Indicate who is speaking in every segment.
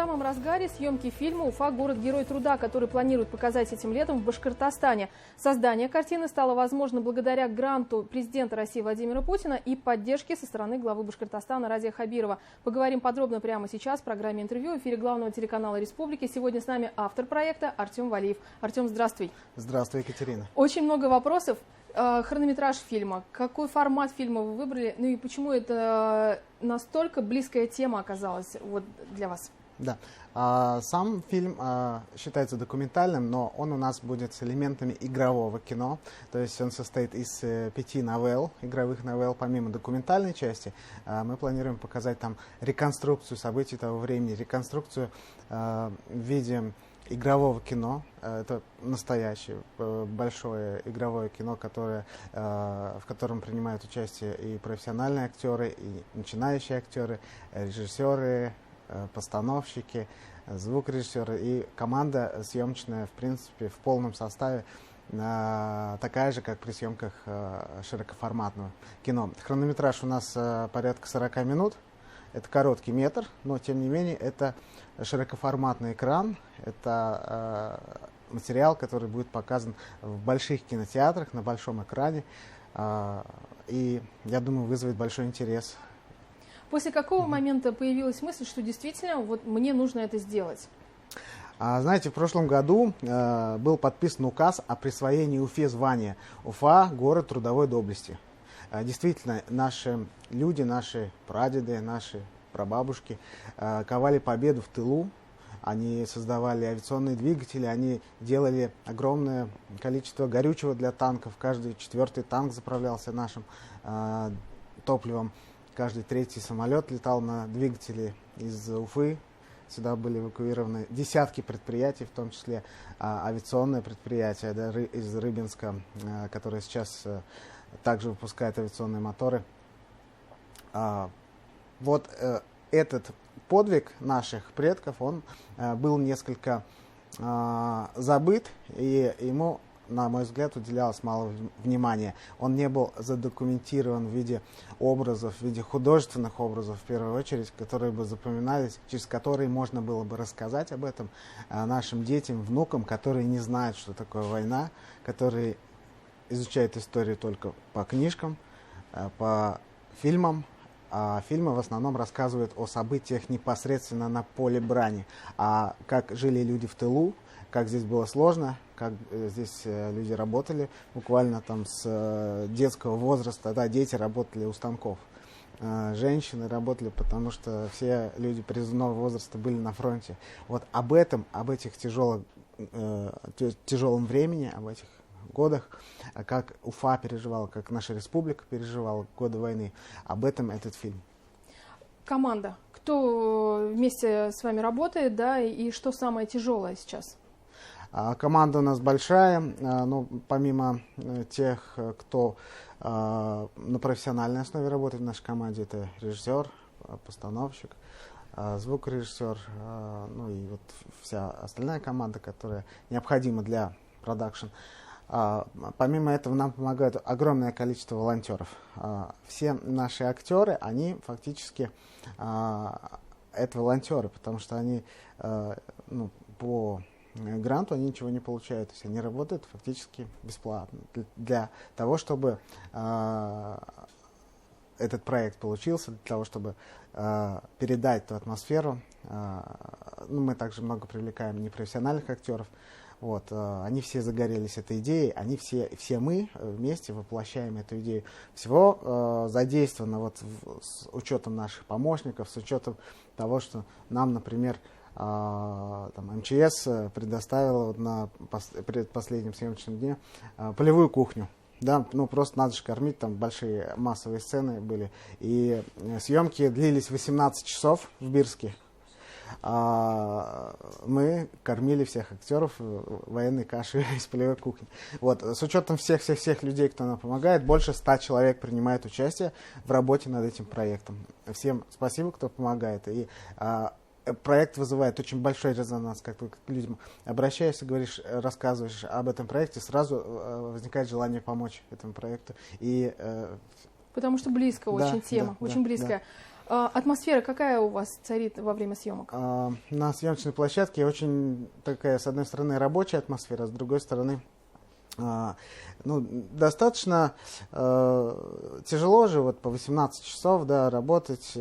Speaker 1: самом разгаре съемки фильма «Уфа. Город-герой труда», который планируют показать этим летом в Башкортостане. Создание картины стало возможно благодаря гранту президента России Владимира Путина и поддержке со стороны главы Башкортостана Радия Хабирова. Поговорим подробно прямо сейчас в программе «Интервью» в эфире главного телеканала «Республики». Сегодня с нами автор проекта Артем Валиев. Артем, здравствуй.
Speaker 2: Здравствуй, Екатерина.
Speaker 1: Очень много вопросов. Хронометраж фильма. Какой формат фильма вы выбрали? Ну и почему это настолько близкая тема оказалась вот для вас?
Speaker 2: Да. Сам фильм считается документальным, но он у нас будет с элементами игрового кино. То есть он состоит из 5 новелл, игровых новелл. Помимо документальной части, мы планируем показать там реконструкцию событий того времени, реконструкцию в виде игрового кино. Это настоящее большое игровое кино, в котором принимают участие и профессиональные актеры, и начинающие актеры, режиссеры, постановщики, звукорежиссеры и команда съемочная, в принципе, в полном составе, такая же, как при съемках широкоформатного кино. Хронометраж у нас порядка 40 минут. Это короткий метр, но тем не менее это широкоформатный экран, это материал, который будет показан в больших кинотеатрах, на большом экране, и, я думаю, вызовет большой интерес.
Speaker 1: После какого момента появилась мысль, что действительно вот мне нужно это сделать?
Speaker 2: Знаете, в прошлом году был подписан указ о присвоении Уфе звания «Уфа. Город трудовой доблести». Действительно, наши люди, наши прадеды, наши прабабушки ковали победу в тылу, они создавали авиационные двигатели, они делали огромное количество горючего для танков, каждый 4-й танк заправлялся нашим топливом, каждый 3-й самолет летал на двигателе из Уфы. Сюда были эвакуированы десятки предприятий, в том числе авиационное предприятие, да, из Рыбинска, которое сейчас также выпускает авиационные моторы. Вот этот подвиг наших предков, он был несколько забыт, и ему, на мой взгляд, уделялось мало внимания. Он не был задокументирован в виде образов, в виде художественных образов, в первую очередь, которые бы запоминались, через которые можно было бы рассказать об этом нашим детям, внукам, которые не знают, что такое война, которые изучают историю только по книжкам, по фильмам. А фильмы в основном рассказывают о событиях непосредственно на поле брани, как жили люди в тылу, как здесь было сложно, как здесь люди работали буквально там с детского возраста, да, дети работали у станков, женщины работали, потому что все люди призывного возраста были на фронте. Вот об этом, об этих тяжелом времени, об этих годах, как Уфа переживала, как наша республика переживала годы войны. Об этом этот фильм.
Speaker 1: Команда. Кто вместе с вами работает, да, и что самое тяжелое сейчас?
Speaker 2: Команда у нас большая, но помимо тех, кто на профессиональной основе работает в нашей команде, это режиссер, постановщик, звукорежиссер, ну и вот вся остальная команда, которая необходима для продакшн. Помимо этого нам помогает огромное количество волонтеров. Все наши актеры, они фактически это волонтеры, потому что они по гранту они ничего не получают. То есть они работают фактически бесплатно для того, чтобы этот проект получился, для того, чтобы передать ту атмосферу. Мы также много привлекаем непрофессиональных актеров. Вот, они все загорелись этой идеей, они все мы вместе воплощаем эту идею. Всего задействовано вот с учетом наших помощников, с учетом того, что нам, например, МЧС предоставила вот на предпоследнем съемочном дне полевую кухню. Да, просто надо же кормить, там большие массовые сцены были. И съемки длились 18 часов в Бирске. Мы кормили всех актеров военной кашей из полевой кухни. Вот. С учетом всех людей, кто нам помогает, больше 100 человек принимает участие в работе над этим проектом. Всем спасибо, кто помогает. И проект вызывает очень большой резонанс, как ты к людям обращаешься, говоришь, рассказываешь об этом проекте, сразу возникает желание помочь этому проекту.
Speaker 1: Потому что близко очень тема, очень близкая. Атмосфера какая у вас царит во время съемок?
Speaker 2: На съемочной площадке очень такая, с одной стороны, рабочая атмосфера, с другой стороны, достаточно тяжело же вот по 18 часов, да, работать.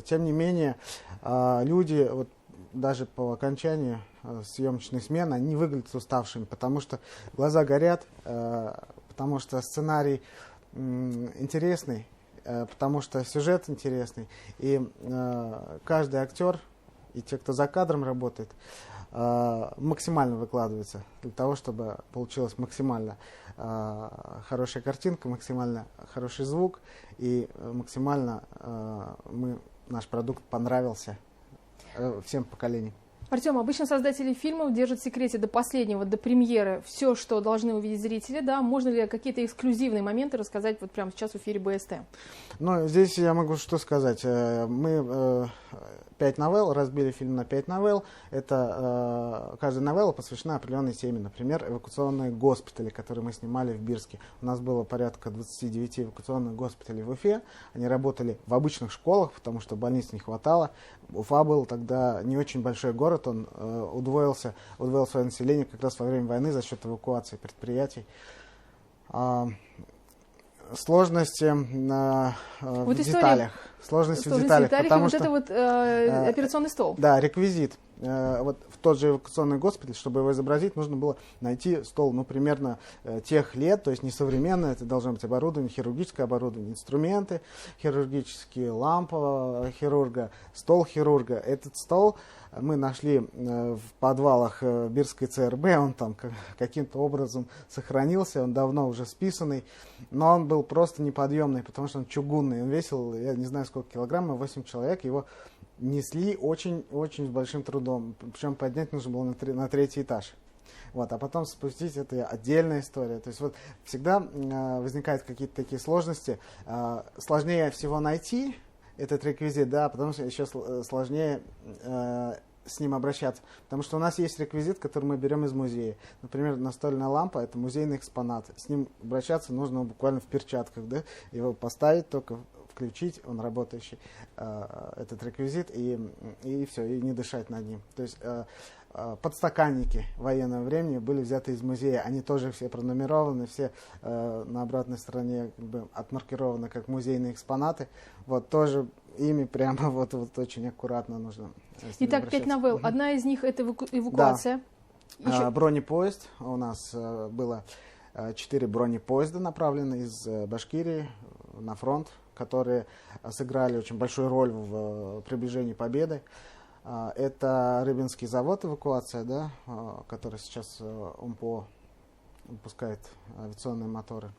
Speaker 2: Тем не менее, люди вот даже по окончании съемочной смены, они выглядят уставшими, потому что глаза горят, потому что сценарий интересный, потому что сюжет интересный, и каждый актер и те, кто за кадром работает, максимально выкладывается для того, чтобы получилась максимально хорошая картинка, максимально хороший звук и максимально наш продукт понравился всем поколениям.
Speaker 1: Артем, обычно создатели фильмов держат в секрете до последнего, до премьеры все, что должны увидеть зрители, да? Можно ли какие-то эксклюзивные моменты рассказать вот прямо сейчас в эфире БСТ?
Speaker 2: Ну, здесь я могу что сказать. Мы 5 новелл, разбили фильм на 5 новелл. Это каждая новелла посвящена определенной теме. Например, эвакуационные госпитали, которые мы снимали в Бирске. У нас было порядка 29 эвакуационных госпиталей в Уфе. Они работали в обычных школах, потому что больниц не хватало. Уфа был тогда не очень большой город, он удвоил свое население как раз во время войны за счет эвакуации предприятий. Сложности в деталях. Сложности в деталях,
Speaker 1: потому вот что... это вот операционный стол.
Speaker 2: Да, реквизит. Вот в тот же эвакуационный госпиталь, чтобы его изобразить, нужно было найти стол, примерно тех лет, то есть не современное, это должно быть оборудование, хирургическое оборудование, инструменты хирургические, лампа хирурга, стол хирурга. Этот стол мы нашли в подвалах Бирской ЦРБ, он там каким-то образом сохранился, он давно уже списанный, но он был просто неподъемный, потому что он чугунный, он весил, я не знаю сколько килограмм, 8 человек, его несли очень с большим трудом, причем поднять нужно было на 3-й этаж. Вот, а потом спустить — это отдельная история. То есть вот всегда возникают какие-то такие сложности. Сложнее всего найти этот реквизит, да, потому что еще сложнее с ним обращаться. Потому что у нас есть реквизит, который мы берем из музея. Например, настольная лампа — это музейный экспонат. С ним обращаться нужно буквально в перчатках, да, его поставить только, включить, он работающий, этот реквизит, и все, и не дышать над ним. То есть подстаканники военного времени были взяты из музея, они тоже все пронумерованы, все на обратной стороне отмаркированы как музейные экспонаты. Вот тоже ими прямо вот очень аккуратно нужно.
Speaker 1: Итак, 5 новелл. Одна из них — это эвакуация.
Speaker 2: Да. Бронепоезд. У нас было 4 бронепоезда направлены из Башкирии на фронт, которые сыграли очень большую роль в приближении победы. Это Рыбинский завод, эвакуация, да, который сейчас УМПО выпускает авиационные моторы.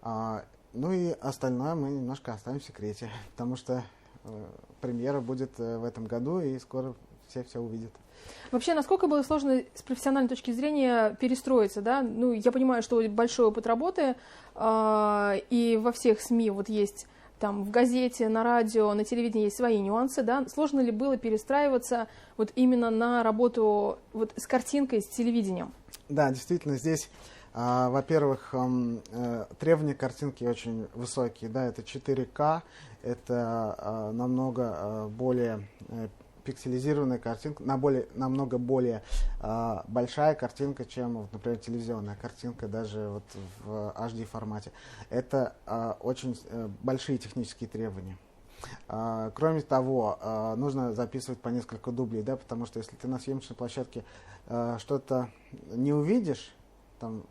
Speaker 2: Ну и остальное мы немножко оставим в секрете, потому что премьера будет в этом году, и скоро все увидят.
Speaker 1: Вообще, насколько было сложно с профессиональной точки зрения перестроиться, да? Ну, я понимаю, что большой опыт работы, и во всех СМИ вот есть, там, в газете, на радио, на телевидении есть свои нюансы, да? Сложно ли было перестраиваться вот именно на работу вот с картинкой, с телевидением? Да,
Speaker 2: действительно, здесь, во-первых, требования картинки очень высокие, да, это 4К, это намного более пикселизированная картинка, намного более большая картинка, чем, например, телевизионная картинка, даже вот в HD формате. Это очень большие технические требования. Кроме того, нужно записывать по несколько дублей, да, потому что если ты на съемочной площадке что-то не увидишь, там,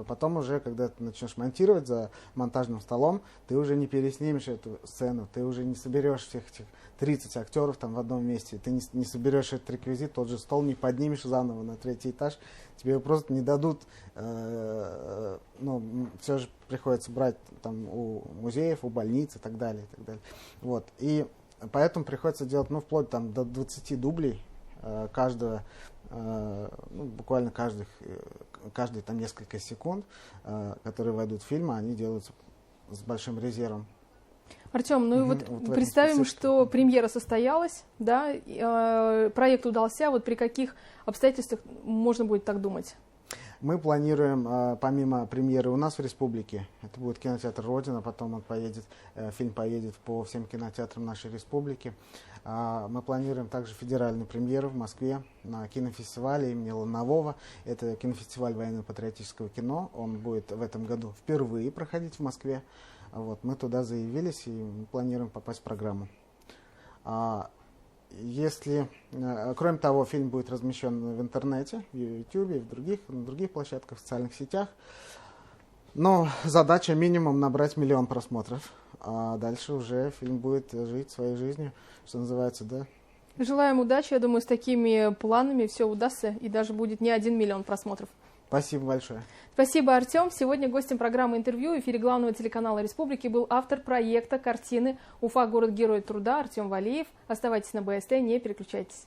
Speaker 2: потом уже, когда ты начнешь монтировать за монтажным столом, ты уже не переснимешь эту сцену, ты уже не соберешь всех этих 30 актеров там в одном месте, ты не соберешь этот реквизит, тот же стол не поднимешь заново на 3-й этаж, тебе его просто не дадут, все же приходится брать там у музеев, у больниц и так далее, и так далее. Вот, и поэтому приходится делать, вплоть там до 20 дублей каждого, буквально каждые там несколько секунд, которые войдут в фильм, они делаются с большим резервом.
Speaker 1: Артем, представим, что премьера состоялась, да, проект удался, вот при каких обстоятельствах можно будет так думать?
Speaker 2: Мы планируем, помимо премьеры у нас в республике, это будет кинотеатр «Родина», потом он поедет, фильм поедет по всем кинотеатрам нашей республики. Мы планируем также федеральную премьеру в Москве на кинофестивале имени Ланового. Это кинофестиваль военно-патриотического кино. Он будет в этом году впервые проходить в Москве. Вот, мы туда заявились и планируем попасть в программу. Кроме того, фильм будет размещен в интернете, в YouTube, на других площадках, в социальных сетях. Но задача минимум набрать 1 миллион просмотров. А дальше уже фильм будет жить своей жизнью, что называется, да.
Speaker 1: Желаем удачи. Я думаю, с такими планами все удастся и даже будет не 1 миллион просмотров.
Speaker 2: Спасибо большое.
Speaker 1: Спасибо, Артем. Сегодня гостем программы «Интервью» в эфире главного телеканала республики был автор проекта картины «Уфа. Город-герой труда» Артем Валиев. Оставайтесь на БСТ, не переключайтесь.